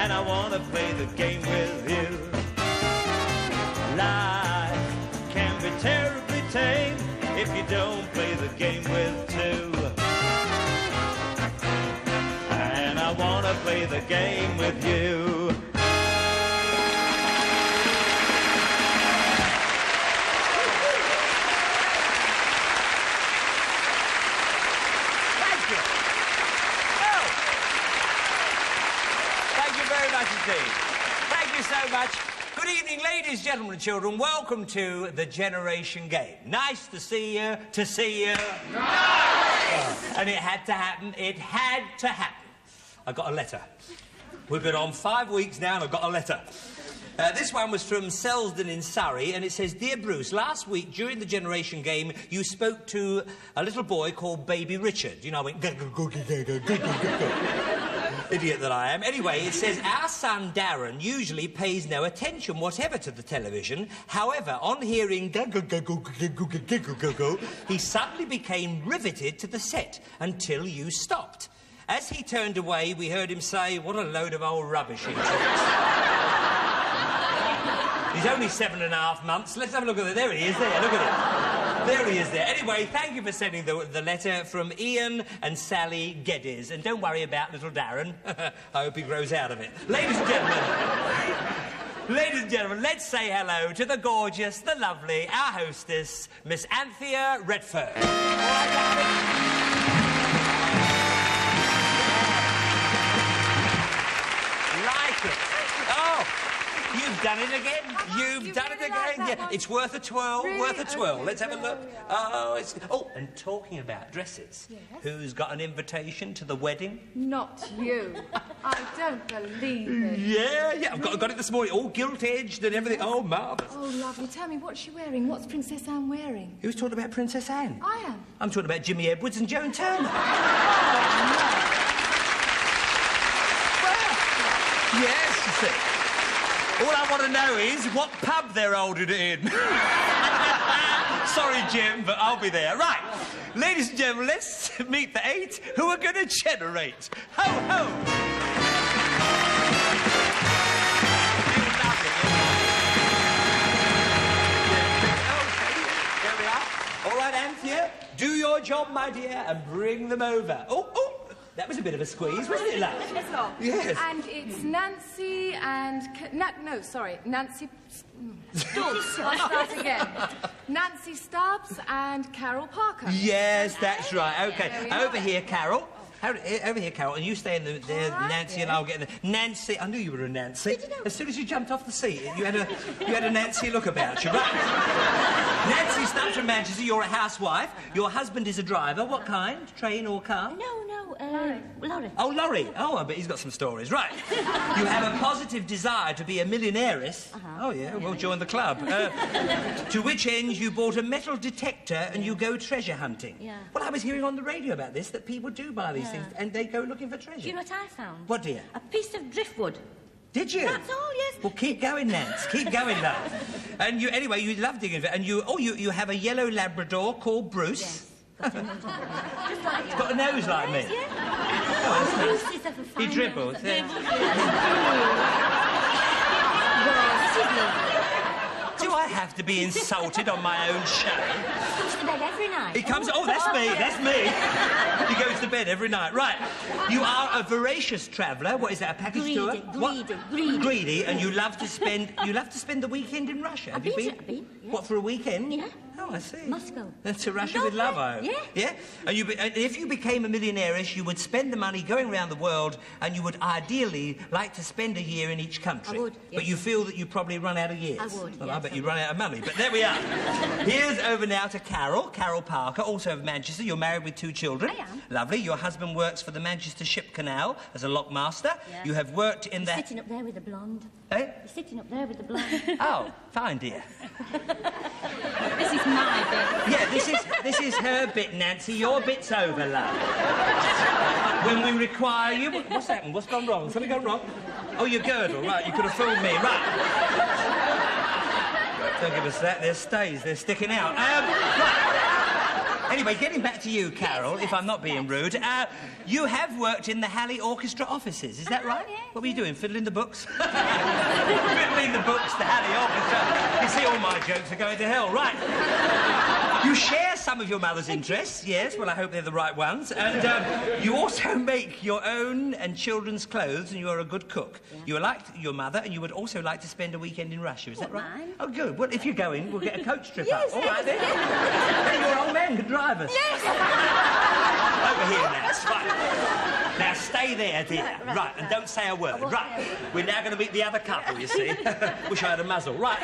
and I want to play the game with you. Life can be terribly tame if you don't play the game with two. And I want to play the game with you. Thank you so much. Good evening, ladies, gentlemen, and children. Welcome to the Generation Game. Nice to see you, Nice! And it had to happen. It had to happen. I got a letter. We've been on 5 weeks now, and I got a letter. This one was from Selsdon in Surrey, and it says, Dear Bruce, last week during the Generation Game, you spoke to a little boy called Baby Richard. You know, I went... Idiot that I am. Anyway, it says, our son Darren usually pays no attention whatever to the television. However, on hearing he suddenly became riveted to the set until you stopped. As he turned away, we heard him say, what a load of old rubbish he talks. He's only 7.5 months. Let's have a look at it. There he is there. Look at it. There he is there. Anyway, thank you for sending the letter from Ian and Sally Geddes. And don't worry about little Darren. I hope he grows out of it. Ladies and gentlemen, let's say hello to the gorgeous, the lovely, our hostess, Miss Anthea Redfern. All right, darling? You've done it again. You've done it again. Yeah, it's worth a twirl. Really? Worth a twirl. Okay, Let's have a look. Oh, it's... Oh, and talking about dresses. Yes? Who's got an invitation to the wedding? Not you. I don't believe it. Yeah. I've got it this morning. All gilt-edged and everything. Oh, marvellous. Oh, lovely. Tell me, what's she wearing? What's Princess Anne wearing? Who's talking about Princess Anne? I am. I'm talking about Jimmy Edwards and Joan Turner. Yes, you see. All I want to know is what pub they're holding it in. Sorry, Jim, but I'll be there. Right. Ladies and gentlemen, let's meet the 8 who are going to generate. Ho, ho! There we are. All right, Anthea, do your job, my dear, and bring them over. Oh. That was a bit of a squeeze, wasn't it, love? Yes. And it's Nancy and... Nancy... Stubbs. I'll start again. Nancy Stubbs and Carol Parker. Yes, that's right. OK. Over here, Carol. Over here, Carol, and you stay in there, right, Nancy, and I'll get in there. Nancy, I knew you were a Nancy. Did you know? As soon as you jumped off the seat, you had a Nancy look about you, right? Nancy Stubbs from Manchester, you're a housewife. Your husband is a driver. What kind? Train or car? No, lorry. Oh, lorry. Oh, I bet he's got some stories. Right. You have a positive desire to be a millionairess. Oh, yeah, well, join the club. To which end you bought a metal detector and you go treasure hunting. Yeah. Well, I was hearing on the radio about this, that people do buy these things and they go looking for treasure. Do you know what I found? What, dear? A piece of driftwood. Did you? That's all, yes. Well, keep going, Nance. Keep going, love. And anyway, you love digging for it. And you have a yellow Labrador called Bruce. Yes. Just like He's got a nose like me. Yeah. Oh, Bruce is of a fine... he dribbles. Do I have to be insulted on my own show? He comes to bed every night. He comes... Oh, that's me. That's me. He goes to bed every night. Right. You are a voracious traveller. What is that, a package tour? Greedy, and you love to spend the weekend in Russia. Have you been? I've been, yes. What, for a weekend? Yeah. Oh, I see. Moscow. To Russia with love, I hope. Yeah. Yeah? And if you became a millionairess, you would spend the money going around the world, and you would ideally like to spend a year in each country. I would, yes. But you feel that you probably run out of years. I would, Well, yes, I bet you'd run out of money. But there we are. Here's over now to Carol Parker, also of Manchester. You're married with 2 children. I am. Lovely. Your husband works for the Manchester Ship Canal as a lockmaster. Yeah. You have worked in the... Sitting up there with the blonde. Eh? He's sitting up there with the blonde. Oh, fine, dear. This is my bit. Yeah, this is her bit, Nancy. Your bit's over, love. When we require you... What's happened? What's gone wrong? Something gone wrong? Oh, your girdle. Right, you could have fooled me. Right. Don't give us that. There's stays. They're sticking out. Right. Anyway, getting back to you, Carol, if I'm not being rude, you have worked in the Halley Orchestra offices, is that right? Yeah. What were you doing, fiddling the books? Fiddling the books, the Halley Orchestra. You see, all my jokes are going to hell. Right. You share some of your mother's interests, yes, well, I hope they're the right ones, and you also make your own and children's clothes, and you're a good cook. Yeah. You are like your mother, and you would also like to spend a weekend in Russia, is that right? Mine. Oh, good. Well, if you're going, we'll get a coach trip Yes, up. All right, then. Then your old man can drive us. Yes! Over here, Nats. Right. Now, stay there, dear. Right, and don't say a word. Right. We're now going to meet the other couple, you see. Wish I had a muzzle. Right.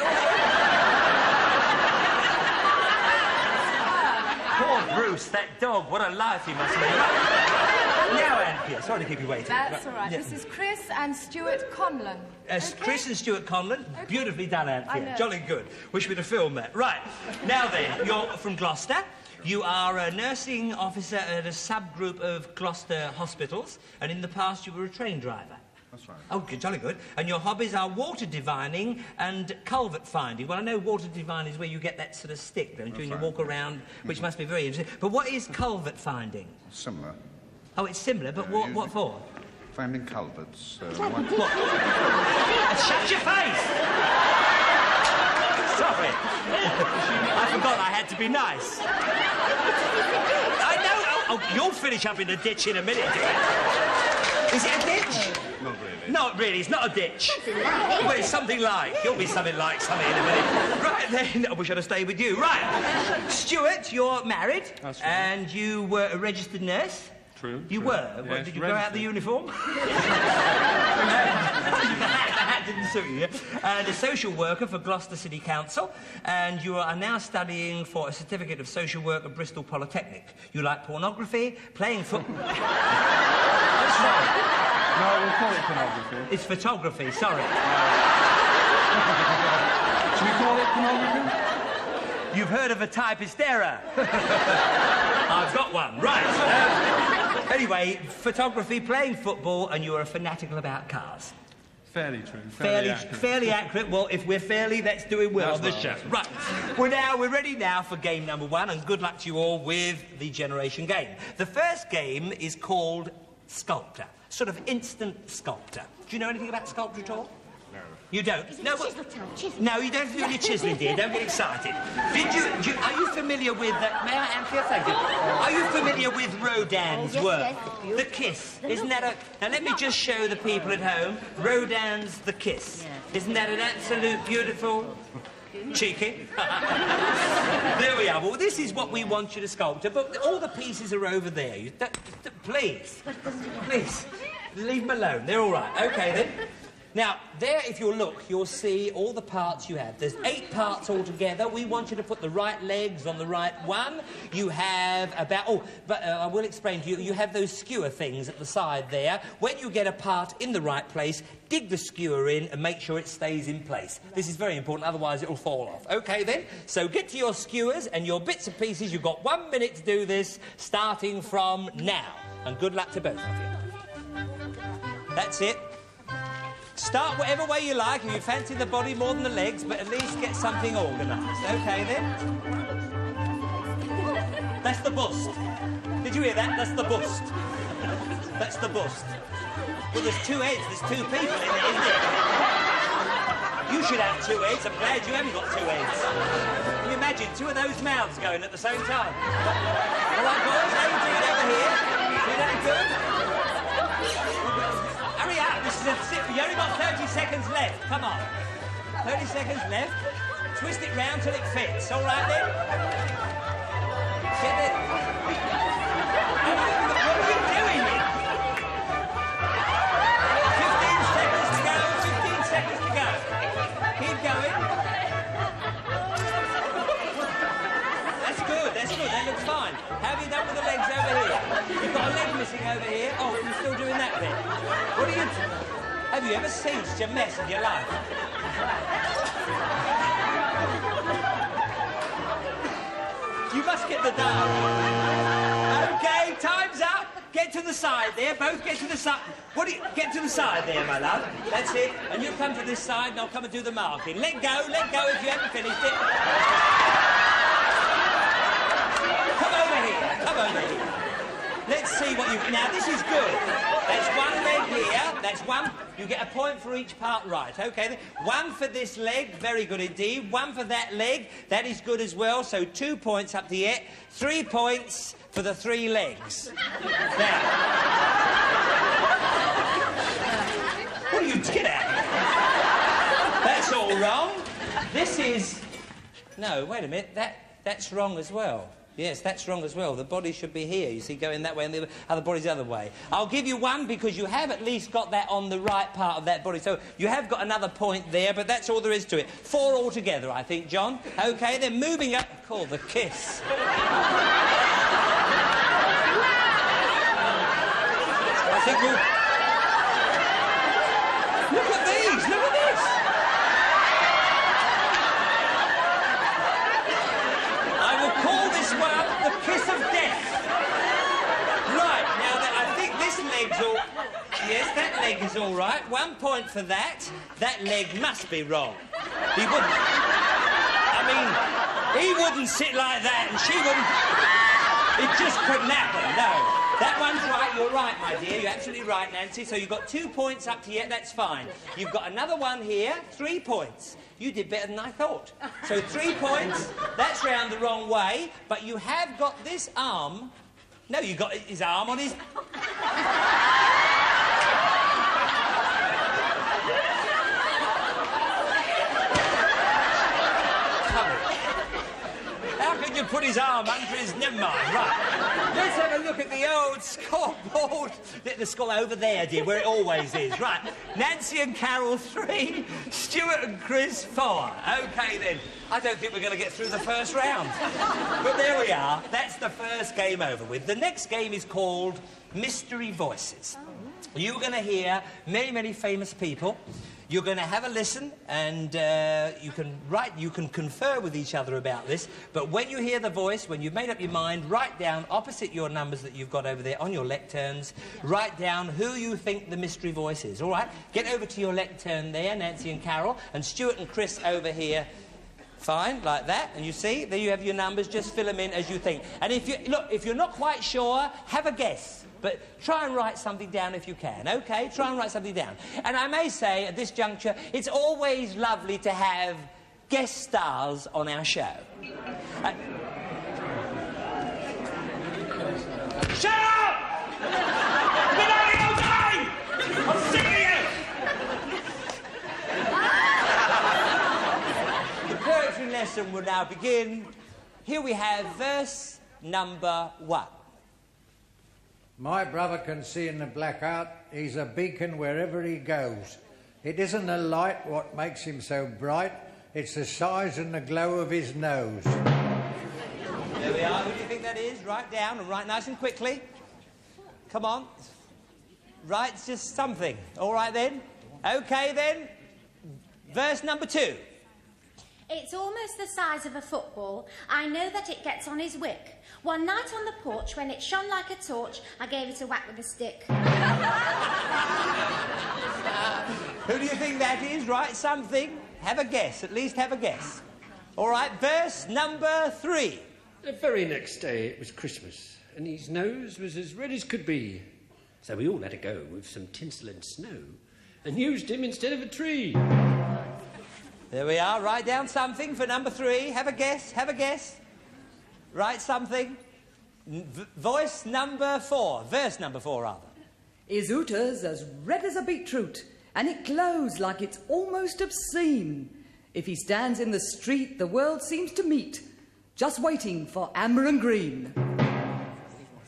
Poor Bruce, that dog. What a life he must have. Now, Anthea, sorry to keep you waiting. That's all right. Yeah. This is Chris and Stuart Conlon. Okay. Chris and Stuart Conlon. Okay. Beautifully done, Anthea. Jolly good. Wish we'd have filmed that. Right. Now then, you're from Gloucester. You are a nursing officer at a subgroup of Gloucester hospitals, and in the past you were a train driver. That's right. Oh, good, jolly good. And your hobbies are water divining and culvert finding. Well, I know water divining is where you get that sort of stick, don't you, and you walk around, which must be very interesting. But what is culvert finding? Similar. Oh, it's similar, but what for? Finding culverts. What? Shut your face! Sorry. I forgot I had to be nice. I know. Oh, you'll finish up in the ditch in a minute, dear. Is it a ditch? Not really. Not really. It's not a ditch. Well, it's something like. You'll be something like something in a minute. Right, then. I wish I'd have stayed with you. Right. Stuart, you're married. That's right. And you were a registered nurse. True. You true. were? Yes, What, did you grow out the uniform? The hat didn't suit you. And a social worker for Gloucester City Council, and you are now studying for a certificate of social work at Bristol Polytechnic. You like pornography, playing football. Sorry. No, we'll call it pornography. It's photography, sorry. Should we call it pornography? You've heard of a typist error. I've got one. Right. Anyway, photography, playing football, and you are fanatical about cars. Fairly true. Fairly accurate. Well, if we're fairly, that's doing well on this show. Right. We're ready now for game number 1, and good luck to you all with the Generation game. The first game is called Sculptor. Sort of instant sculptor. Do you know anything about sculpture at all? No. You don't? No, no, you don't do any chiselling, dear. Don't get excited. Are you familiar with... may I, Anthea? Thank you. Are you familiar with Rodin's work? Yes, The Kiss. Isn't that a... Now, let me just show the people at home. Rodin's The Kiss. Yeah. Isn't that an absolute beautiful... Cheeky. There we are. Well, this is what we want you to sculpture, but all the pieces are over there. Please. Please. Leave them alone. They're all right. OK, then. Now, there, if you look, you'll see all the parts you have. There's 8 parts altogether. We want you to put the right legs on the right one. You have about... Oh, but I will explain to you. You have those skewer things at the side there. When you get a part in the right place, dig the skewer in and make sure it stays in place. This is very important, otherwise it'll fall off. OK, then? So get to your skewers and your bits and pieces. You've got 1 minute to do this, starting from now. And good luck to both of you. That's it. Start whatever way you like, if you fancy the body more than the legs, but at least get something organised. OK, then? That's the bust. Did you hear that? That's the bust. That's the bust. Well, there's 2 heads. There's 2 people in it, isn't it? You should have 2 heads. I'm glad you haven't got 2 heads. Can you imagine 2 of those mouths going at the same time? All right, boys, how you doing over here? Doing any good? Hurry up, this is a sit. You only got 30 seconds left. Come on. 30 seconds left. Twist it round till it fits. All right, then? Get it. What are you doing? 15 seconds to go. 15 seconds to go. Keep going. That's good. That's good. That looks fine. How have you done with the legs over here? You've got a leg missing over here. Oh, you're still doing that bit. What are you... Have you ever seen such a mess in your life? You must get the dough. OK, time's up. Get to the side there. Both get to the side. Get to the side there, my love. That's it. And you come to this side and I'll come and do the marking. Let go if you haven't finished it. Come over let's see what you... Now, this is good. That's one leg here. That's one. You get a point for each part right. OK, then. One for this leg. Very good indeed. One for that leg. That is good as well. So 2 points up to yet. 3 points for the 3 legs. Now... What are you... Get out of here. That's all wrong. This is... No, wait a minute. That's wrong as well. Yes, that's wrong as well. The body should be here, you see, going that way and the other body's the other way. I'll give you 1 because you have at least got that on the right part of that body. So you have got another point there, but that's all there is to it. 4 altogether, I think, John. OK, then moving up... Call the kiss. I think we'll... Look at these! Look at this! Well, the kiss of death. Right, now, I think this leg's all... Yes, that leg is all right. 1 point for that. That leg must be wrong. He wouldn't... I mean, he wouldn't sit like that and she wouldn't... It just couldn't happen, no. That one's right, you're right, my dear. You're absolutely right, Nancy. So you've got 2 points up to yet, that's fine. You've got another one here, 3 points. You did better than I thought. So 3 points, that's round the wrong way, but you have got this arm... No, you got his arm on his... How can you put his arm under his... Never mind, right. Let's have a look at the old scoreboard. The score over there, dear, where it always is. Right. Nancy and Carol, 3. Stuart and Chris, 4. OK, then. I don't think we're going to get through the first round. But there we are. That's the first game over with. The next game is called Mystery Voices. You're going to hear many, many famous people. You're going to have a listen and you can confer with each other about this, but when you hear the voice, when you've made up your mind, write down opposite your numbers that you've got over there on your lecterns, write down who you think the mystery voice is, all right? Get over to your lectern there, Nancy and Carol, and Stuart and Chris over here. Fine, like that, and you see, there you have your numbers, just fill them in as you think. And if you're not quite sure, have a guess. But try and write something down if you can, OK? Try and write something down. And I may say, at this juncture, it's always lovely to have guest stars on our show. Shut up! Good night, all day! I'll see you! The poetry lesson will now begin. Here we have verse number 1. My brother can see in the blackout. He's a beacon wherever he goes. It isn't the light what makes him so bright. It's the size and the glow of his nose. There we are. Who do you think that is? Write down and write nice and quickly. Come on. Write just something. All right, then. OK, then. Verse number 2. It's almost the size of a football. I know that it gets on his wick. One night on the porch, when it shone like a torch, I gave it a whack with a stick. Who do you think that is? Write something. Have a guess. At least have a guess. All right, verse number 3. The very next day it was Christmas, and his nose was as red as could be. So we all had a go with some tinsel and snow, and used him instead of a tree. There we are. Write down something for number 3. Have a guess. Have a guess. Write something. Voice number 4. Verse number 4, rather. His hooter's as red as a beetroot, and it glows like it's almost obscene. If he stands in the street, the world seems to meet, just waiting for amber and green.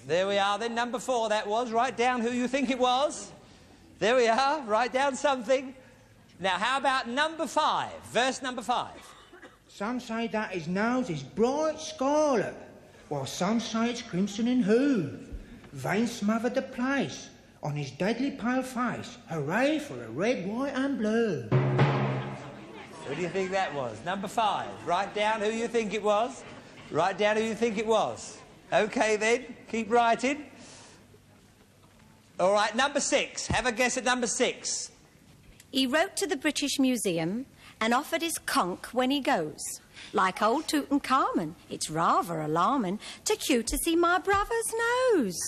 There we are, then. Number 4, that was. Write down who you think it was. There we are. Write down something. Now, how about number 5? Verse number 5. Some say that his nose is bright scarlet, while some say it's crimson and hue. Veins smother the place on his deadly pale face. Hooray for the red, white and blue. Who do you think that was? Number 5. Write down who you think it was. Write down who you think it was. OK, then. Keep writing. All right, number 6. Have a guess at number 6. He wrote to the British Museum and offered his conch when he goes. Like old Tutankhamun, it's rather alarming to cue to see my brother's nose.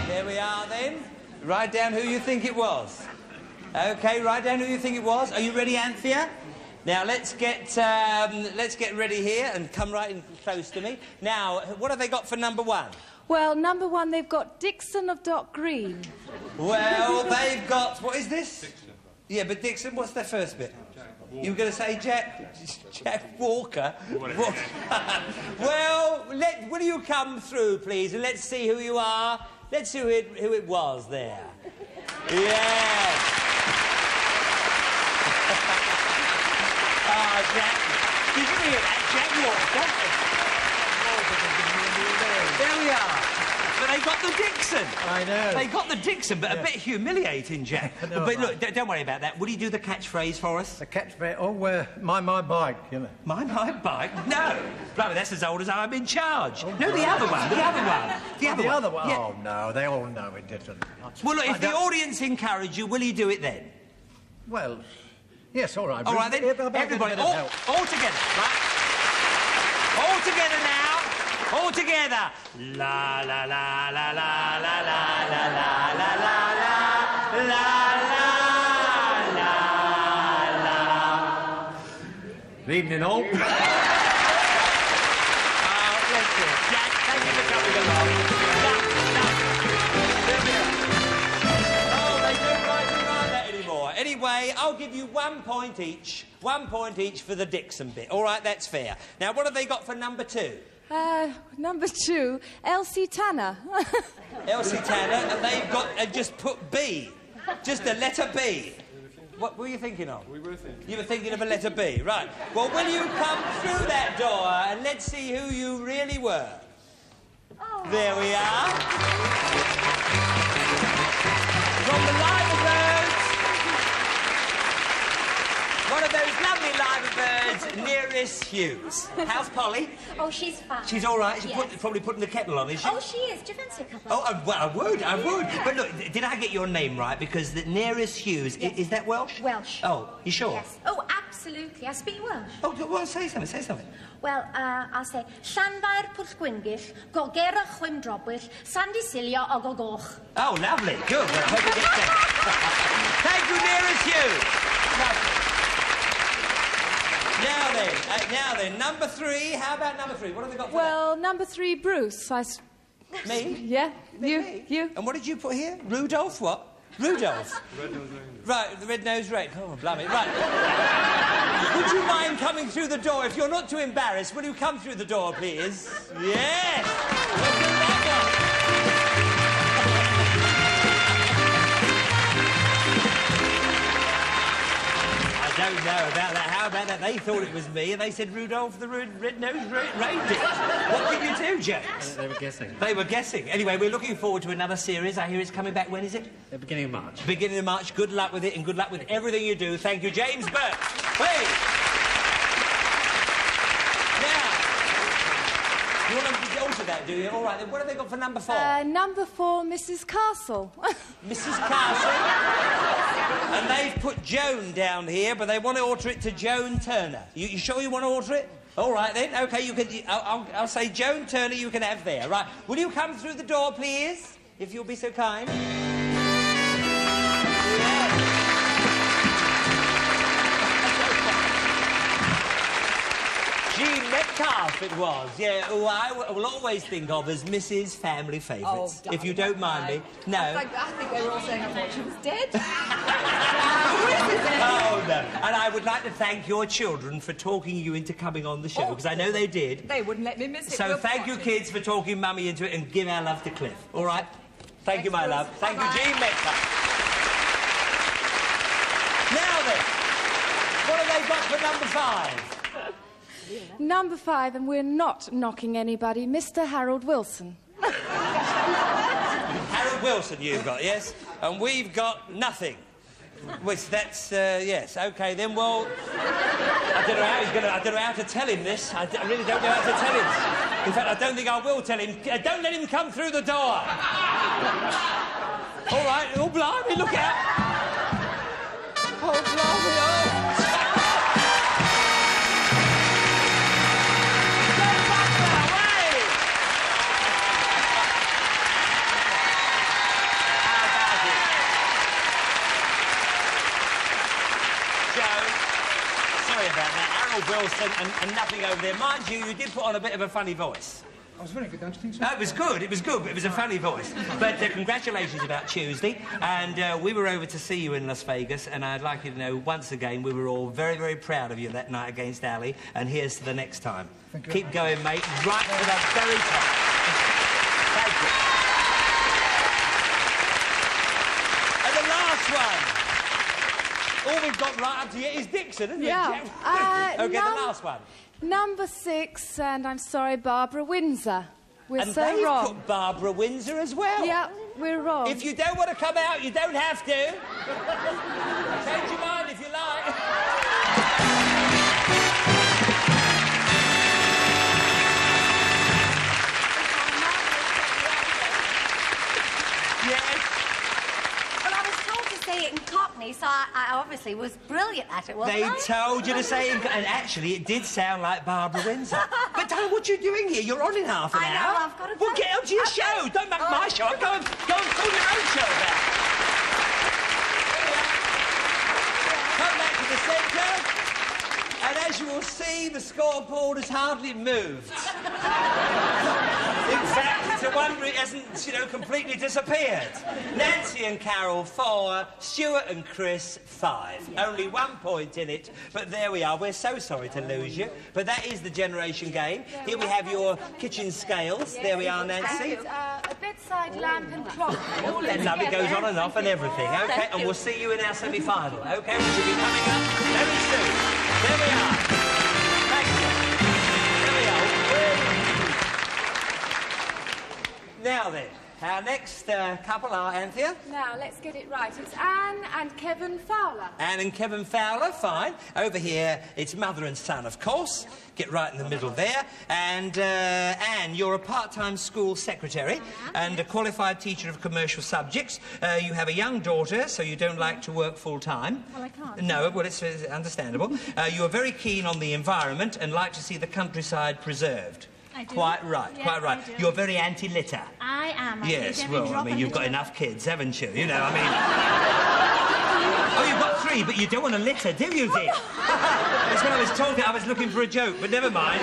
There we are, then. Write down who you think it was. OK, write down who you think it was. Are you ready, Anthea? Now, let's get ready here and come right in close to me. Now, what have they got for number 1? Well, number 1, they've got Dixon of Dock Green. Well, they've got... What is this? Dixon. Yeah, but Dixon, what's their first bit? You were going to say Jack Walker? Well, will you come through, please, and let's see who you are. Let's see who it was there. Yes. Jack. Did you hear that? Jack Walker. There we are. But they got the Dixon. I know. They got the Dixon, but a bit humiliating, Jack. But look, don't worry about that. Will you do the catchphrase for us? The catchphrase? Oh, my bike, you know. My bike? No. Blimey, that's as old as I'm in charge. Oh, no, the other one. The other one. Yeah. Oh, no, they all know it didn't. Well, look, if the audience encourage you, will you do it then? Well, yes, all right. All right, then. Everybody, all together, right? All together now. All together. La la la la la la la la la la la la la la. Good evening, all. Bless you. Jack, thank you for coming along. Oh, they don't like that anymore. Anyway, I'll give you 1 point each. 1 point each for the Dixon bit. All right, that's fair. Now, what have they got for number 2? Number 2, Elsie Tanner. Elsie Tanner, and they've got just put B. Just a letter B. What were you thinking of? We were thinking. You were thinking of a letter B, right. Well, will you come through that door and let's see who you really were? Oh. There we are. From the Liver Birds. One of those lovely Liver Birds, nearest Hughes. How's Polly? Oh, she's fine. She's all right? She's yes. Probably putting the kettle on, is she? Oh, she is. Do you fancy a couple? Oh, well, I would. But look, did I get your name right? Because the nearest Hughes, yes. Is that Welsh? Welsh. Oh, you sure? Yes. Oh, absolutely. I speak Welsh. Oh, well, say something. Well, I'll say, Llanfair Pwllgwyngyll, Gogera Chwymdrobwyll, Sandy Silio Ogogoch. Oh, lovely. Good. Well, I hope you get that. Thank you, nearest Hughes. Now then, number 3. How about number 3? What have they got for Well, number 3, Bruce. Me? Yeah, you. And what did you put here? Rudolph what? Rudolph? Red-nosed reindeer. Right, the red-nosed reindeer. Oh, blimey. Right. Would you mind coming through the door? If you're not too embarrassed, will you come through the door, please? Yes! We'll do that one. I don't know about that. How about that? They thought it was me, and they said Rudolph the red-nosed reindeer. What did you do, James? They were guessing. They were guessing. Anyway, we're looking forward to another series. I hear it's coming back. When is it? The beginning of March. Beginning of March. Good luck with it, and good luck with everything you do. Thank you, James Burke. Hey! Now, you want to alter that, do you? All right, then what have they got for number 4? Number 4, Mrs. Castle. Mrs. Castle. And they've put Joan down here, but they want to alter it to Joan Turner. You sure you want to alter it? All right, then. OK, you can... I'll say Joan Turner you can have there. Right. Will you come through the door, please? If you'll be so kind. Jean Metcalf it was, yeah, who I will always think of as Mrs. Family Favourites, if you don't mind me. No. I think they were all saying I thought she was dead. Oh, no. And I would like to thank your children for talking you into coming on the show, because I know they did. They wouldn't let me miss it. So thank you, kids, for talking Mummy into it, and give our love to Cliff. All right? Thank you, my love. Thank you, Jean Metcalf. Now then, what have they got for number 5? Number 5, and we're not knocking anybody, Mr. Harold Wilson. Harold Wilson you've got, yes? And we've got nothing. Which, that's, yes. OK, then, well... I don't know how to tell him this. I really don't know how to tell him. In fact, I don't think I will tell him. Don't let him come through the door. All right, oh, blimey, look out. Oh, blimey, oh! Wilson and nothing over there. Mind you, you did put on a bit of a funny voice. I was very good, don't you think so? No, it was good, but it was a funny voice. But congratulations about Tuesday. And we were over to see you in Las Vegas, and I'd like you to know, once again, we were all very, very proud of you that night against Ali, and here's to the next time. Thank you. Keep going, mate, right to the very top. Thank you. And the last one. All we've got right up to yet is Dixon, isn't it? Okay, the last one. Number 6, and I'm sorry, Barbara Windsor. We're so they've wrong. put Barbara Windsor as well. Yeah, we're wrong. If you don't want to come out, you don't have to. Change your mind if you like. Yes. Well, I was told to say it in Cockney, so I obviously was brilliant at it, wasn't I? They told you to say it, and actually it did sound like Barbara Windsor. But Diana, what are you doing here? You're on in half an hour. I know, I've got to Well, get on to your show. Don't make my show. Go and pull your own show back. Come back to the centre. And as you will see, the scoreboard has hardly moved. In fact, it's a wonder it hasn't, completely disappeared. Nancy and Carol, 4. Stuart and Chris, 5. Only 1 point in it, but there we are. We're so sorry to lose you, but that is the generation game. Here we have your kitchen scales. There we are, Nancy. A bedside lamp and clock. All That lovely goes on and off and everything, OK? And we'll see you in our semi-final, OK? Which will be coming up very soon. There we are. Thank you. There we are. Now then, our next couple are Anthea. Now, let's get it right. It's Anne and Kevin Fowler. Anne and Kevin Fowler, fine. Over here, it's mother and son, of course. Get right in the middle there. And, Anne, you're a part-time school secretary and a qualified teacher of commercial subjects. You have a young daughter, so you don't like to work full-time. Well, I can't. No, well, it's understandable. You are very keen on the environment and like to see the countryside preserved. I do. Quite right, Yeah, quite right. I do. You're very anti-litter. I am. Yes, well, I mean, you've got enough kids, haven't you? You know, I mean... Oh, you've got 3, but you don't want to litter, do you, dear? That's when I was talking, I was looking for a joke, but never mind.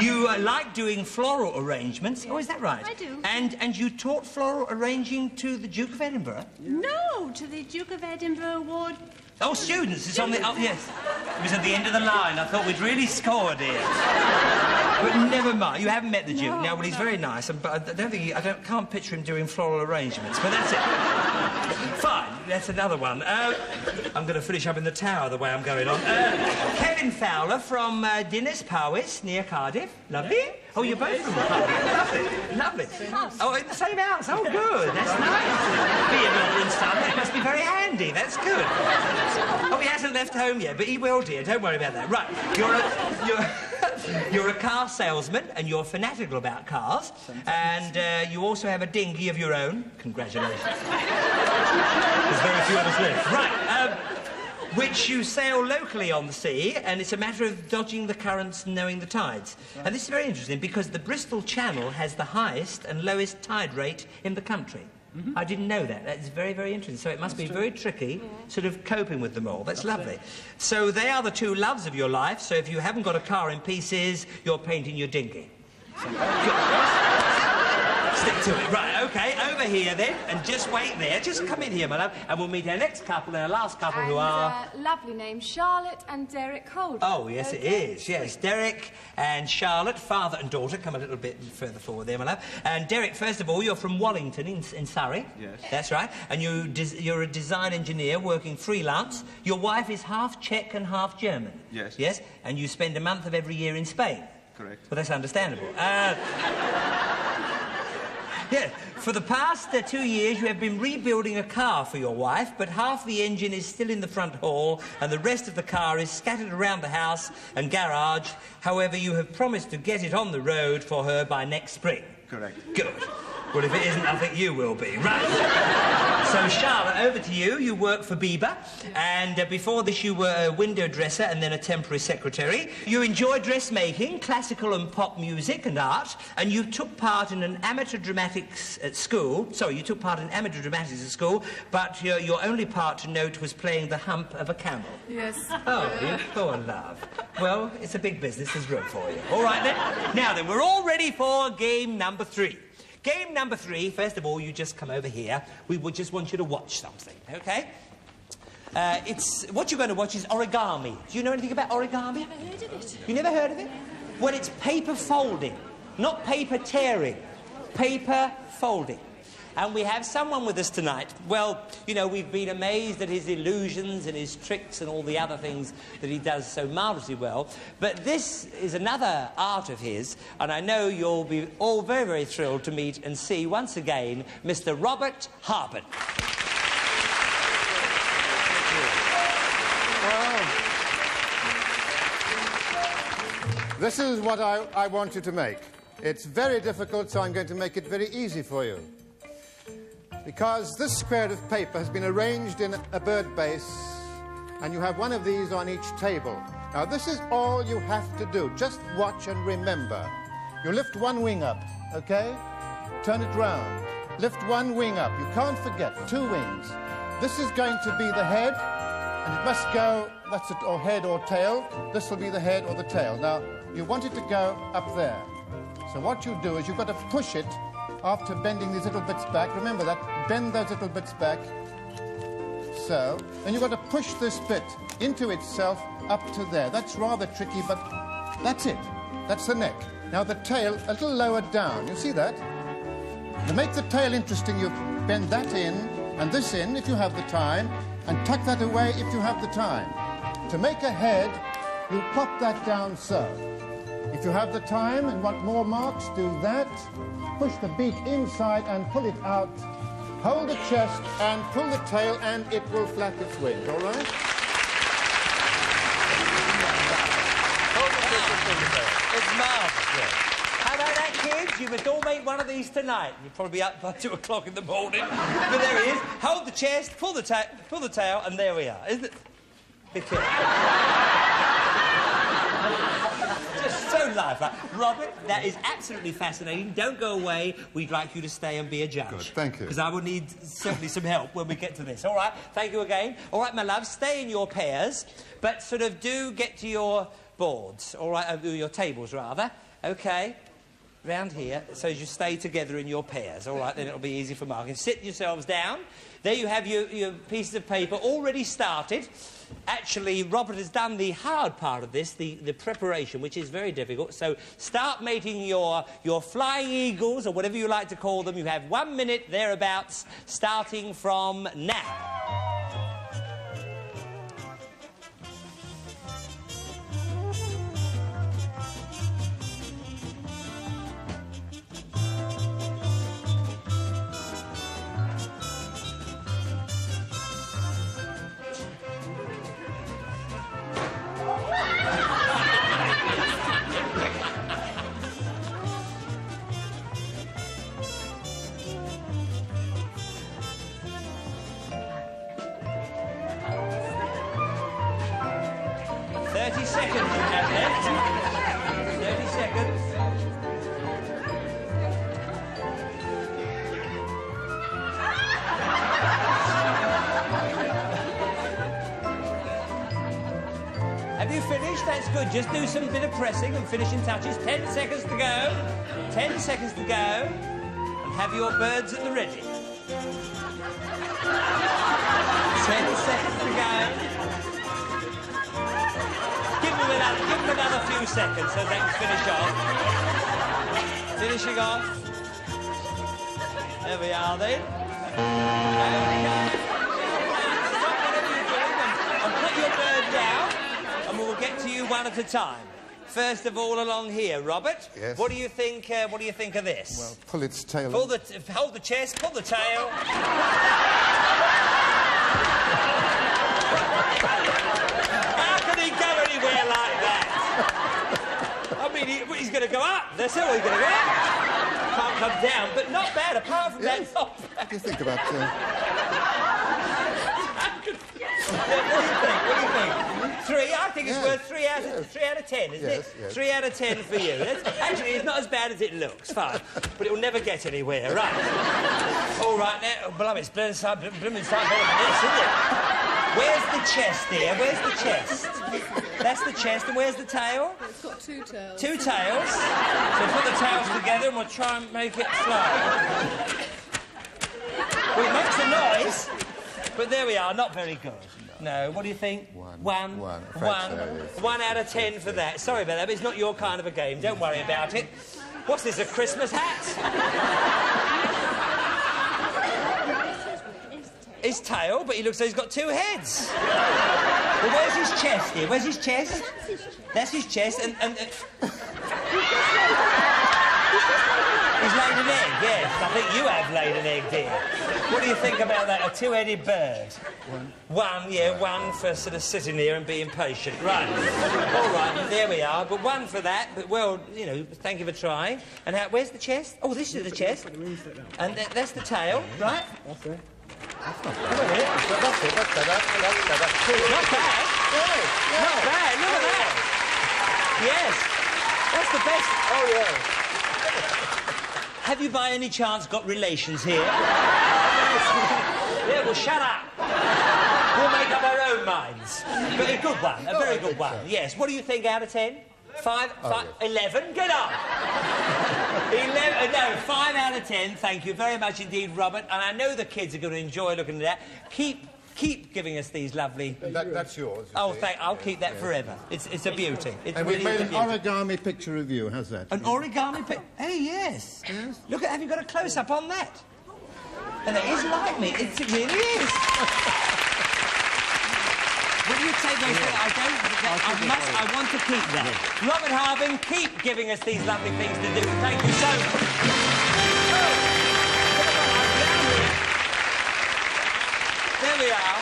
You like doing floral arrangements. Oh, is that right? I do. And you taught floral arranging to the Duke of Edinburgh? No, to the Duke of Edinburgh Award. Oh, students. It's on the... Oh, yes. It was at the end of the line. I thought we'd really scored here. But never mind. You haven't met the Duke. Now, well, he's very nice, but I don't think can't picture him doing floral arrangements, but that's it. Fine. That's another one. I'm going to finish up in the Tower the way I'm going on. Kevin Fowler from Dinas Powys, near Cardiff. Lovely. Oh, you're both from Cardiff. Lovely. Lovely. Oh, in the same house. Oh, good. That's nice. Being mother and son, that must be very handy. That's good. Oh, he hasn't left home yet, but he will, dear. Don't worry about that. Right. You're a car salesman, and you're fanatical about cars. And you also have a dinghy of your own. Congratulations. There's very few of us left. Right. Which you sail locally on the sea, and it's a matter of dodging the currents and knowing the tides. And this is very interesting because the Bristol Channel has the highest and lowest tide rate in the country. I didn't know that. That's very, very interesting. So it must be very tricky, sort of coping with them all. That's lovely. So they are the 2 loves of your life. So if you haven't got a car in pieces, you're painting your dinghy. Stick to it. Right, OK, over here then, and just wait there. Just come in here, my love, and we'll meet our next couple and our last couple who are... lovely name, Charlotte and Derek Holden. Oh, yes, it is, yes. Derek and Charlotte, father and daughter, come a little bit further forward there, my love. And Derek, first of all, you're from Wallington in Surrey. Yes. That's right. And you're a design engineer working freelance. Your wife is half Czech and half German. Yes. Yes? And you spend a month of every year in Spain. Correct. Well, that's understandable. Yeah, for the past 2 years you have been rebuilding a car for your wife, but half the engine is still in the front hall and the rest of the car is scattered around the house and garage. However, you have promised to get it on the road for her by next spring. Correct. Good. Well, if it isn't, I think you will be. Right. So, Charlotte, over to you. You work for Bieber, and before this you were a window dresser and then a temporary secretary. You enjoy dressmaking, classical and pop music and art, and you took part in an amateur dramatics at school. Sorry, you took part in amateur dramatics at school, but your only part to note was playing the hump of a camel. Yes. Oh, you poor love. Well, it's a big business. There's room for you. All right, then. Now, then, we're all ready for game number 3. Game number 3, first of all, you just come over here. We would just want you to watch something, OK? What you're going to watch is origami. Do you know anything about origami? Never heard of it. You never heard of it? Well, it's paper folding, not paper tearing. Paper folding. And we have someone with us tonight. Well, you know, we've been amazed at his illusions and his tricks and all the other things that he does so marvellously well. But this is another art of his, and I know you'll be all very, very thrilled to meet and see once again Mr. Robert Harpen. Well, this is what I want you to make. It's very difficult, so I'm going to make it very easy for you. Because this square of paper has been arranged in a bird base, and you have one of these on each table. Now, this is all you have to do. Just watch and remember. You lift one wing up, okay? Turn it round. Lift one wing up. You can't forget, 2 wings. This is going to be the head, and it must go, that's it, or head or tail. This will be the head or the tail. Now, you want it to go up there. So what you do is you've got to push it after bending these little bits back. Remember that. Bend those little bits back. So. And you've got to push this bit into itself up to there. That's rather tricky, but that's it. That's the neck. Now the tail, a little lower down. You see that? To make the tail interesting, you bend that in and this in, if you have the time, and tuck that away if you have the time. To make a head, you pop that down so. If you have the time and want more marks, do that. Push the beak inside and pull it out. Hold the chest and pull the tail, and it will flap its wings, all right? It's marvellous. How about that, kids? You must all make one of these tonight. You'll probably be up by 2 o'clock in the morning. But there he is. Hold the chest, pull the tail, and there we are. Isn't it? Be careful. Just so lifelike. Robert, that is absolutely fascinating. Don't go away. We'd like you to stay and be a judge. Good, thank you. Because I will need certainly some help when we get to this. All right, thank you again. All right, my love, stay in your pairs, but sort of do get to your boards, all right, your tables, rather. OK, round here, so you stay together in your pairs, all right, then it'll be easy for marking. Sit yourselves down. There you have your pieces of paper already started. Actually, Robert has done the hard part of this, the preparation, which is very difficult. So start making your flying eagles, or whatever you like to call them. You have 1 minute thereabouts, starting from now. Just do some bit of pressing and finishing touches. 10 seconds to go. 10 seconds to go. And have your birds at the ready. 10 seconds to go. Give them another few seconds so they can finish off. Finishing off. There we are then. Stop whatever you're doing and put your bird down. And we'll get to you one at a time. First of all, along here, Robert. Yes. What do you think? What do you think of this? Well, pull its tail. Hold the chest. Pull the tail. How can he go anywhere like that? I mean, he's going to go up. That's all. He's going to go up. Can't come down, but not bad. Apart from that, not bad. What do you think about... What do you think? 3? I think it's worth 3 out of 10, isn't it? Yes. 3 out of 10 for you. Actually, it's not as bad as it looks. Fine. But it will never get anywhere, right? All right, now... Oh, blimey, it's blooming side better than this, isn't it? Where's the chest, dear? Where's the chest? That's the chest, and where's the tail? It's got 2 tails. 2 tails? So put the tails together and we'll try and make it fly. Well, it makes a noise, but there we are, not very good. No, what do you think? 1 out of 10 for that. Sorry about that, but it's not your kind of a game. Don't worry about it. What's this, a Christmas hat? His tail, but he looks like he's got 2 heads. Well, where's his chest here? Where's his chest? That's his chest, and... He's laid an egg, yes. I think you have laid an egg, dear. What do you think about that? A 2-headed bird? 1, yeah, 1 for sort of sitting here and being patient. Right. All right, there we are. But 1 for that. But, well, you know, thank you for trying. And where's the chest? Oh, this is the chest. And that's the tail, right? That's it. That's not bad. Not bad. Not bad. Look at that. Yes. That's the best. Oh, yeah. Have you by any chance got relations here? Yeah, well, shut up. We'll make up our own minds. But a good one, a very good one. Yes. What do you think out of 10? 5? 11? Get on. 11? No, 5 out of 10. Thank you very much indeed, Robert. And I know the kids are going to enjoy looking at that. Keep giving us these lovely... That's yours. I'll keep that forever. It's a beauty. It's and really we've made an beauty. origami picture of you. How's that? An origami picture? Hey, yes. Look at... Have you got a close-up on that? And it is like me. It really is. Will you take those things? I want to keep that. Robert Harvin, keep giving us these lovely things to do. Thank you so much. There we are.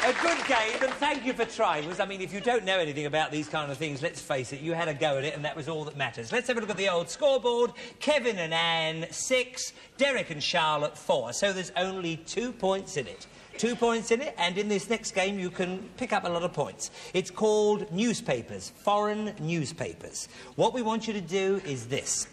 A good game, and thank you for trying. Because, I mean, if you don't know anything about these kind of things, let's face it, you had a go at it, and that was all that matters. Let's have a look at the old scoreboard. Kevin and Anne, 6. Derek and Charlotte, 4. So there's only 2 points in it. 2 points in it, and in this next game you can pick up a lot of points. It's called newspapers, foreign newspapers. What we want you to do is this.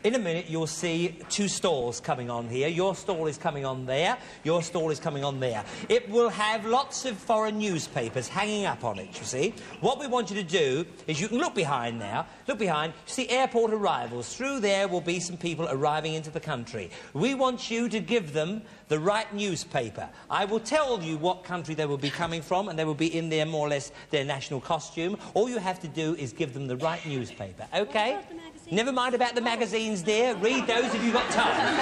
In a minute, you'll see 2 stalls coming on here. Your stall is coming on there. Your stall is coming on there. It will have lots of foreign newspapers hanging up on it, you see. What we want you to do is you can look behind now. Look behind. See airport arrivals. Through there will be some people arriving into the country. We want you to give them the right newspaper. I will tell you what country they will be coming from, and they will be in their, more or less, their national costume. All you have to do is give them the right newspaper, OK? Never mind about the magazines, dear. Read those if you've got time.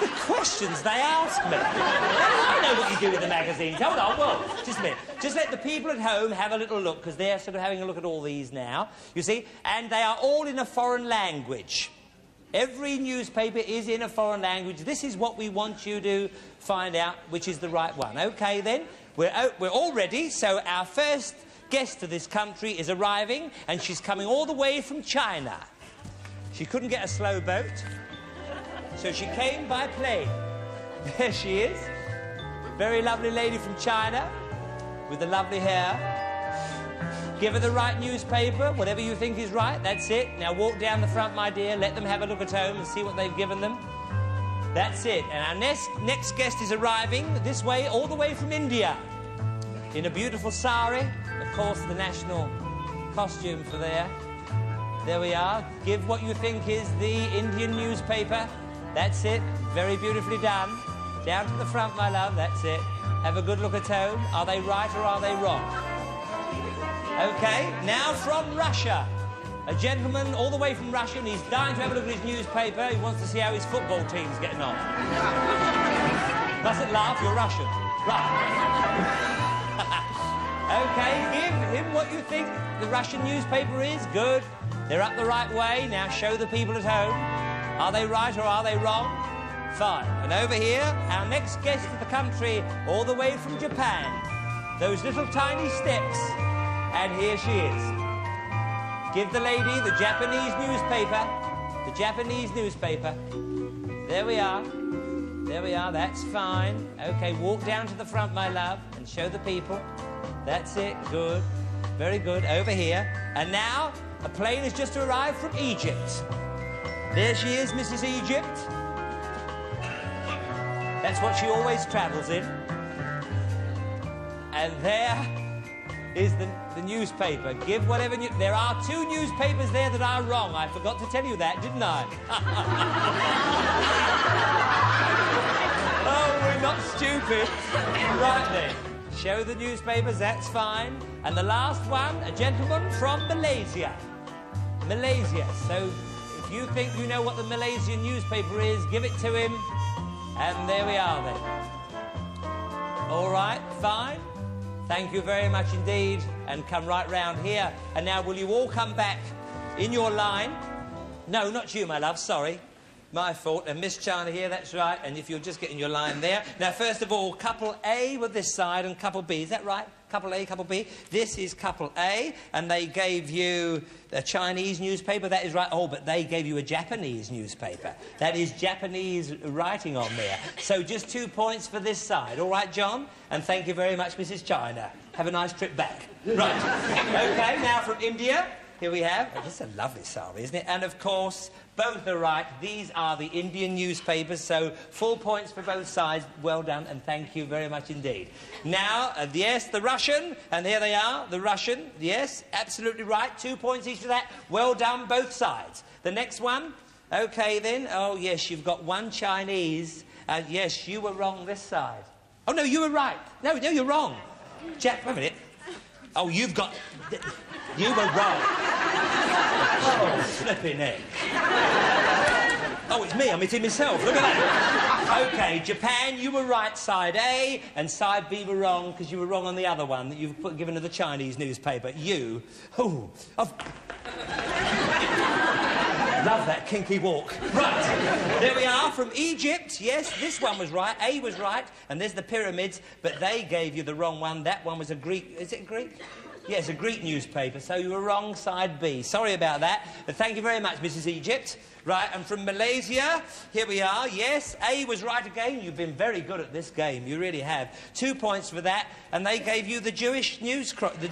The questions they ask me. I know what you do with the magazines. Hold on, well, just a minute. Just let the people at home have a little look, because they're sort of having a look at all these now, you see, and they are all in a foreign language. Every newspaper is in a foreign language. This is what we want you to find out which is the right one. OK, then? We're all ready, so our first guest to this country is arriving, and she's coming all the way from China. She couldn't get a slow boat, so she came by plane. There she is. Very lovely lady from China, with the lovely hair. Give her the right newspaper, whatever you think is right, that's it. Now walk down the front, my dear, let them have a look at home and see what they've given them. That's it. And our next guest is arriving this way, all the way from India, in a beautiful sari. Of course, the national costume for there. There we are. Give what you think is the Indian newspaper. That's it. Very beautifully done. Down to the front, my love. That's it. Have a good look at home. Are they right or are they wrong? OK, now from Russia. A gentleman all the way from Russia, and he's dying to have a look at his newspaper. He wants to see how his football team's getting on. Mustn't laugh, you're Russian. Right. OK, give him what you think the Russian newspaper is. Good. They're up the right way. Now show the people at home. Are they right or are they wrong? Fine. And over here, our next guest of the country, all the way from Japan. Those little tiny steps. And here she is. Give the lady the Japanese newspaper. The Japanese newspaper. There we are. There we are, that's fine. OK, walk down to the front, my love, and show the people. That's it, good. Very good, over here. And now, a plane has just arrived from Egypt. There she is, Mrs. Egypt. That's what she always travels in. And there is the newspaper. Give whatever there are 2 newspapers there that are wrong. I forgot to tell you that, didn't I? Oh, we're not stupid. Right then. Show the newspapers, that's fine. And the last one, a gentleman from Malaysia. Malaysia. So if you think you know what the Malaysian newspaper is, give it to him. And there we are then. All right, fine. Thank you very much indeed. And come right round here. And now will you all come back in your line? No, not you, my love, sorry. My fault. And Miss China here, that's right. And if you'll just get in your line there. Now, first of all, couple A with this side and couple B. Is that right? Couple A, couple B. This is couple A, and they gave you a Chinese newspaper. That is right. Oh, but they gave you a Japanese newspaper. That is Japanese writing on there. So just 2 points for this side. All right, John? And thank you very much, Mrs. China. Have a nice trip back. Right. OK, now from India. Here we have... Oh, this is a lovely sari, isn't it? And, of course, both are right. These are the Indian newspapers, so full points for both sides. Well done, and thank you very much indeed. Now, yes, the Russian, and here they are, the Russian. Yes, absolutely right. 2 points each for that. Well done, both sides. The next one. OK, then. Oh, yes, you've got 1 Chinese. Yes, you were wrong this side. Oh, no, you were right. No, you're wrong. Jack, wait a minute. Oh, you've got... You were wrong. Oh, flipping heck. Oh, it's me. I'm hitting myself. Look at that. OK, Japan, you were right, side A, and side B were wrong, because you were wrong on the other one that you've given to the Chinese newspaper. You... Oh, love that kinky walk. Right, there we are, from Egypt. Yes, this one was right, A was right, and there's the pyramids, but they gave you the wrong one. That one was a Greek... Is it Greek? Yes, a Greek newspaper, so you were wrong, side B. Sorry about that, but thank you very much, Mrs. Egypt. Right, and from Malaysia, here we are. Yes, A was right again. You've been very good at this game, you really have. 2 points for that, and they gave you the Jewish Chronicle.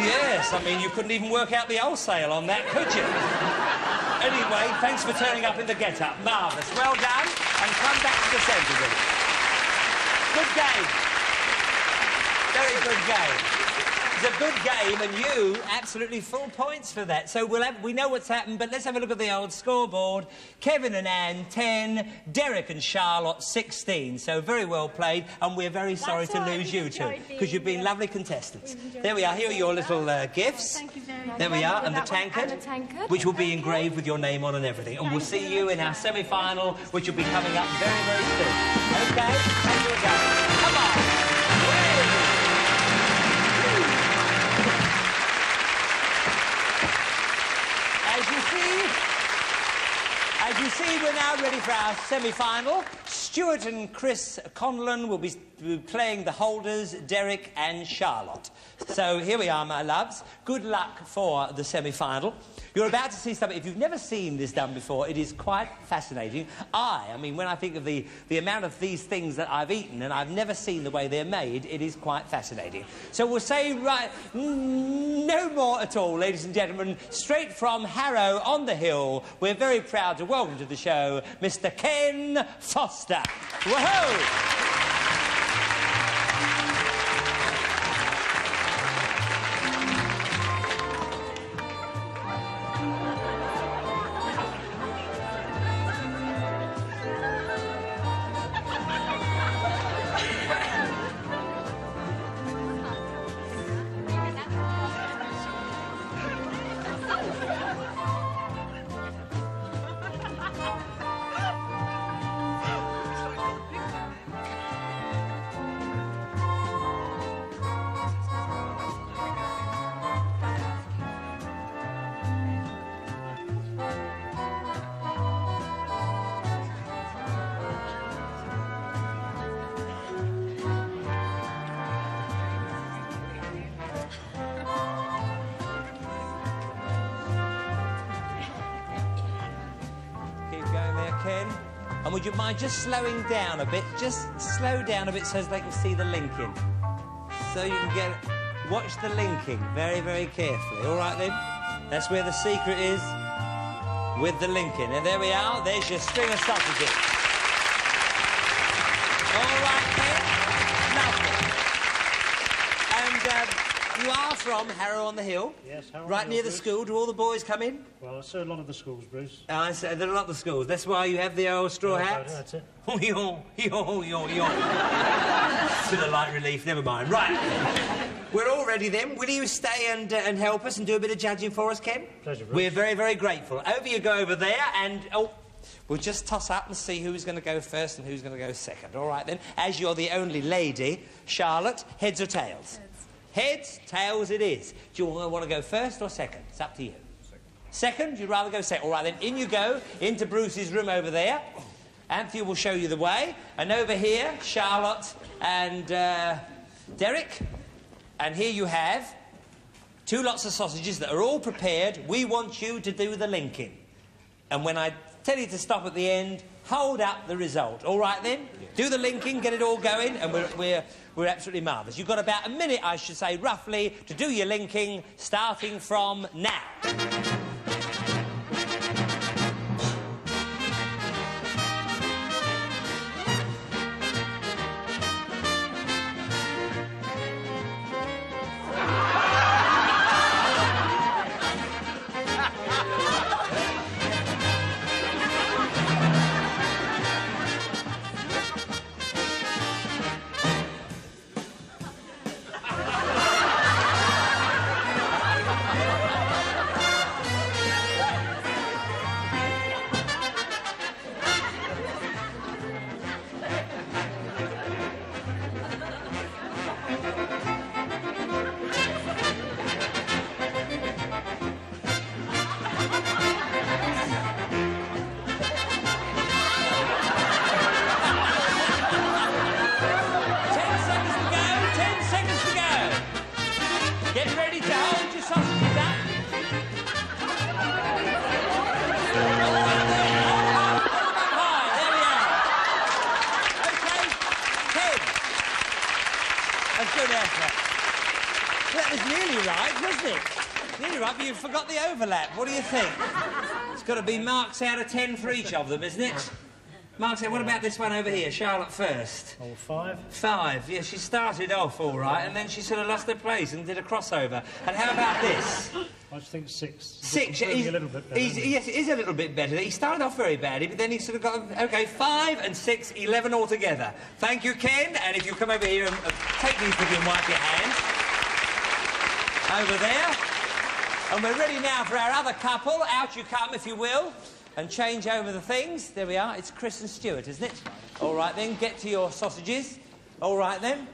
Yes, I mean, you couldn't even work out the wholesale on that, could you? Anyway, thanks for turning up in the get-up. Marvellous. Well done, and come back to the centre with it. Good game. Very good game. It's a good game, and you absolutely full points for that. So we know what's happened, but let's have a look at the old scoreboard. Kevin and Anne, 10. Derek and Charlotte, 16. So very well played, and we're very sorry to lose you two, because you've been lovely contestants. There we are. Here are your little gifts. Thank you very much. There we are, and the tankard, which will be engraved with your name on and everything. And we'll see you in our semi-final, which will be coming up very, very soon. OK? Thank you again. Come on. As you see, we're now ready for our semi-final. Stuart and Chris Conlon will be playing the holders, Derek and Charlotte. So here we are, my loves. Good luck for the semi-final. You're about to see something. If you've never seen this done before, it is quite fascinating. I mean, when I think of the amount of these things that I've eaten, and I've never seen the way they're made, it is quite fascinating. So we'll say, right, no more at all, ladies and gentlemen. Straight from Harrow on the Hill, we're very proud to welcome to the show Mr. Ken Foster. Whoa! And would you mind just slowing down a bit? Just slow down a bit so they can see the linking. So you can get... Watch the linking very, very carefully. All right, then? That's where the secret is, with the linking. And there we are. There's your string of sausages. All right, then. Lovely. And you are from Harrow-on-the-Hill? Yes, Harrow. Right near the school. Do all the boys come in? Well, I saw a lot of the schools, Bruce. I said there are a lot of schools. That's why you have the old straw hats? That's it. Bit of light relief, never mind. Right. We're all ready then. Will you stay and help us and do a bit of judging for us, Ken? Pleasure, Bruce. We're very, very grateful. Over you go over there and... Oh, we'll just toss up and see who's going to go first and who's going to go second. All right, then. As you're the only lady, Charlotte, heads or tails? Heads, tails it is. Do you want to go first or second? It's up to you. Second? You'd rather go second. All right, then, in you go, into Bruce's room over there. Anthea will show you the way. And over here, Charlotte and Derek. And here you have 2 lots of sausages that are all prepared. We want you to do the linking. And when I tell you to stop at the end, hold up the result. All right, then? Do the linking, get it all going, and we're absolutely marvellous. You've got about a minute, I should say, roughly, to do your linking, starting from now. 10. That's good effort. That was nearly right, wasn't it? Nearly right, but you forgot the overlap. What do you think? It's got to be marks out of 10 for each of them, isn't it? Marks out. What about this one over here? Charlotte first. Oh, 5. 5. Yeah, she started off all right, and then she sort of lost her place and did a crossover. And how about this? I just think 6. 6. He's a little bit better. Yes, it is a little bit better. He started off very badly, but then he sort of got... OK, 5 and 6, 11 altogether. Thank you, Ken. And if you come over here and take these with you and wipe your hands. Over there. And we're ready now for our other couple. Out you come, if you will. And change over the things. There we are. It's Chris and Stuart, isn't it? All right, then. Get to your sausages. All right, then.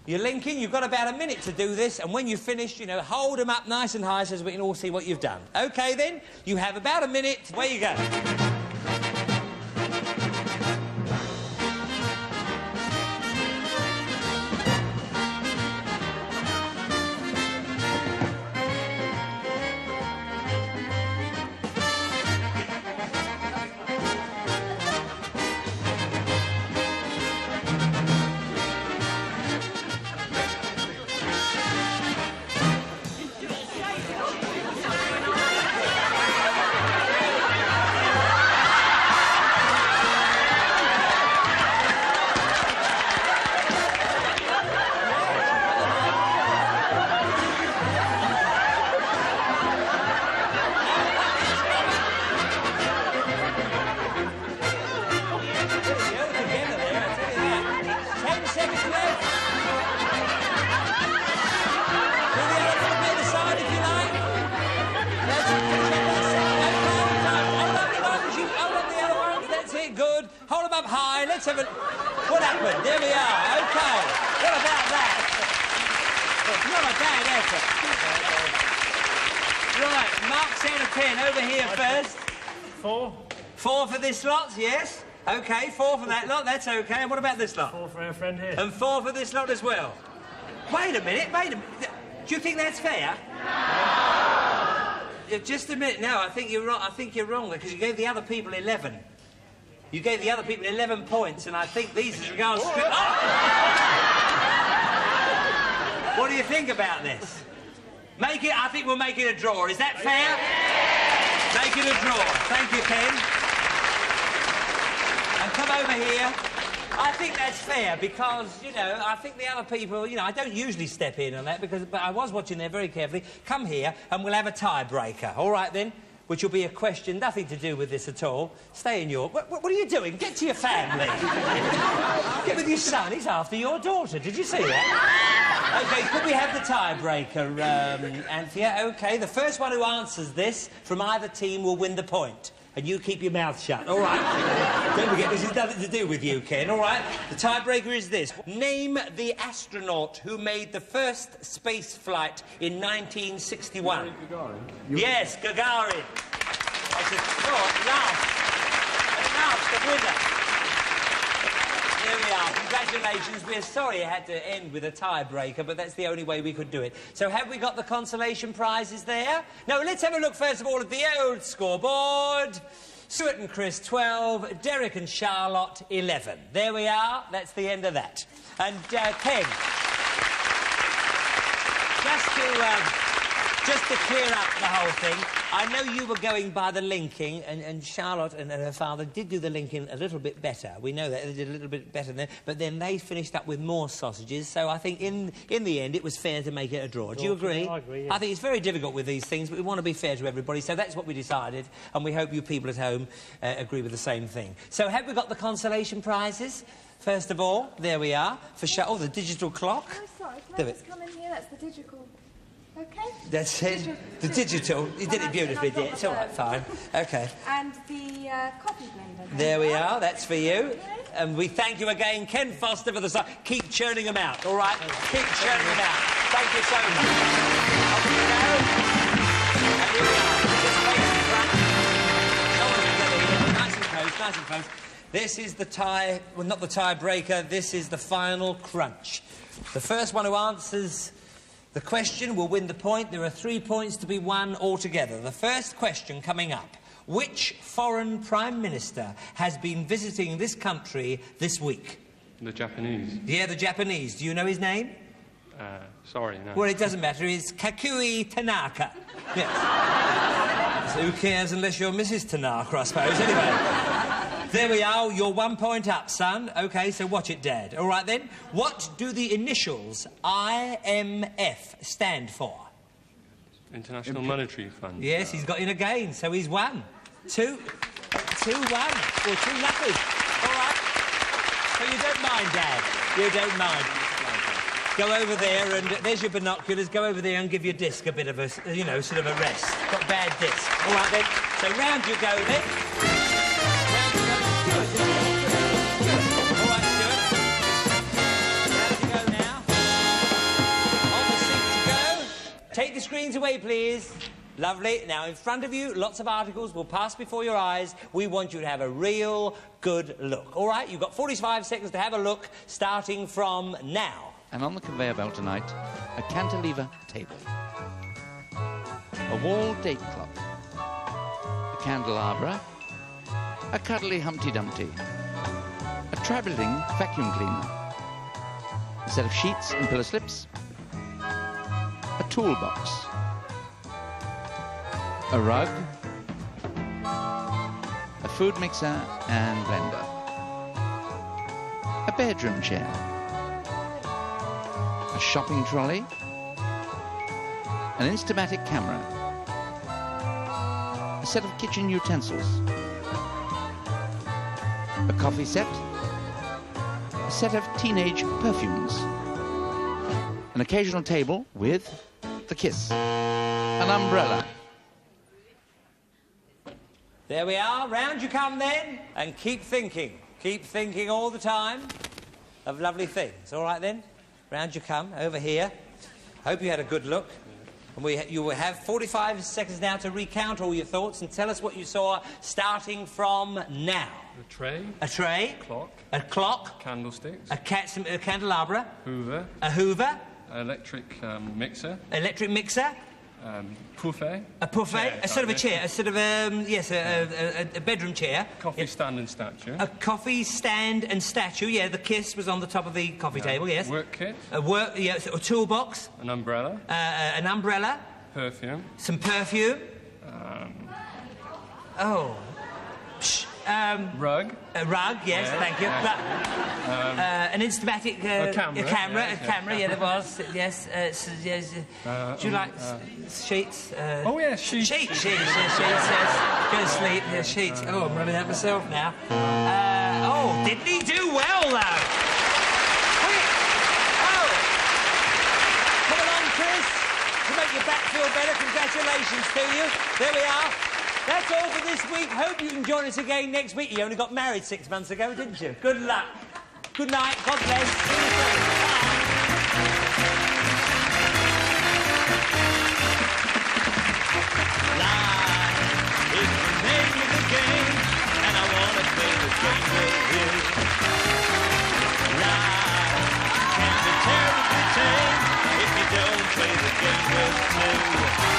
You're linking. You've got about a minute to do this. And when you've finished, you know, hold them up nice and high so we can all see what you've done. OK, then. You have about a minute. Away you go. What happened? There we are. OK. What about that? Not a bad effort. Right, marks out of 10. Over here first. 4. 4 for this lot, yes. OK, 4 for that lot. That's OK. And what about this lot? 4 for our friend here. And 4 for this lot as well. Wait a minute. Do you think that's fair? No. Just a minute. No, I think you're wrong. I think you're wrong because you gave the other people 11. You gave the other people 11 points, and I think these as regards... Oh! What do you think about this? I think we'll make it a draw. Is that fair? Make it a draw. Thank you, Ken. And come over here. I think that's fair because, you know, I think the other people, you know, I don't usually step in on that but I was watching there very carefully. Come here and we'll have a tiebreaker. All right, then? Which will be a question, nothing to do with this at all. Stay in your... What are you doing? Get to your family. Get with your son. He's after your daughter. Did you see that? OK, could we have the tiebreaker, Anthea? OK, the first one who answers this from either team will win the point. And you keep your mouth shut, all right? Don't forget, this has nothing to do with you, Ken, all right? The tiebreaker is this. Name the astronaut who made the first space flight in 1961. Gagarin? Yes, Gagarin. I said, oh, at last, the winner. There we are. Congratulations. We're sorry it had to end with a tiebreaker, but that's the only way we could do it. So have we got the consolation prizes there? No, let's have a look first of all at the old scoreboard. Stuart and Chris, 12. Derek and Charlotte, 11. There we are. That's the end of that. And, Ken, just to clear up the whole thing, I know you were going by the linking, and Charlotte and her father did do the linking a little bit better. We know that they did a little bit better than but then they finished up with more sausages, so I think in the end it was fair to make it a draw. Do you agree? I agree, yeah. I think it's very difficult with these things, but we want to be fair to everybody, so that's what we decided, and we hope you people at home agree with the same thing. So have we got the consolation prizes? First of all, there we are, for oh, the digital clock. Oh, sorry, can I just come in here? That's the digital... OK? That's it. The digital. You did it beautifully, dear. It's all right, fine. OK. And the coffee blender. There we are. That's for you. And we thank you again, Ken Foster, for the... Keep churning them out, all right? Keep churning them out. Thank you so much. Off you go. And here we are. Just face in front. Shoulders together here. Nice and close, nice and close. This is the tie... Well, not the tiebreaker. This is the final crunch. The first one who answers... The question will win the point. There are 3 points to be won altogether. The first question coming up. Which foreign Prime Minister has been visiting this country this week? The Japanese. Yeah, the Japanese. Do you know his name? Sorry, no. Well, it doesn't matter. It's Kakui Tanaka. Yes. So who cares unless you're Mrs. Tanaka, I suppose. Anyway. There we are, you're 1 point up, son. OK, so watch it, Dad. All right, then. What do the initials IMF stand for? International Monetary Fund. Yes, he's got in again, so he's won. 2-1. Or 2 nothing. All right. So you don't mind, Dad? You don't mind. Go over there and... there's your binoculars. Go over there and give your disc a bit of a, you know, sort of a rest. Got bad disc. All right, then. So round you go, then. Take the screens away, please. Lovely. Now, in front of you, lots of articles will pass before your eyes. We want you to have a real good look. All right? You've got 45 seconds to have a look, starting from now. And on the conveyor belt tonight, a cantilever table, a wall date clock, a candelabra, a cuddly Humpty Dumpty, a travelling vacuum cleaner, a set of sheets and pillow slips, a toolbox, a rug, a food mixer and blender, a bedroom chair, a shopping trolley, an Instamatic camera, a set of kitchen utensils, a coffee set, a set of teenage perfumes, an occasional table with the kiss, an umbrella. There we are. Round you come then. And keep thinking. Keep thinking all the time of lovely things. All right then? Round you come. Over here. Hope you had a good look. And you will have 45 seconds now to recount all your thoughts and tell us what you saw starting from now. A tray. A tray. Clock. A clock. Candlesticks. A candelabra. Hoover. A hoover. Electric mixer. Electric mixer. Buffet. A buffet? A sort of a chair. A sort of, yes, a bedroom chair. Coffee stand and statue. A coffee stand and statue, yeah. The kiss was on the top of the coffee table, yes. Work kit. A toolbox. An umbrella. An umbrella. Perfume. Some perfume. Rug. A rug, yes, Yeah, thank you. An Instamatic... a camera. A camera, yeah, there was, yes. Yes. Do you like sheets? Oh, yeah, sheets. Sheets, yes. Go to sleep, yeah, sheets. Oh, I'm running out myself now. Didn't he do well, though? Come along, Chris. To make your back feel better, congratulations to you. There we are. That's all for this week. Hope you can join us again next week. You only got married 6 months ago, didn't you? Good luck. Good night. God bless. See you soon. Life is the name of the game, and I want to play the game with you. Life can be terribly tame if you don't play the game with two.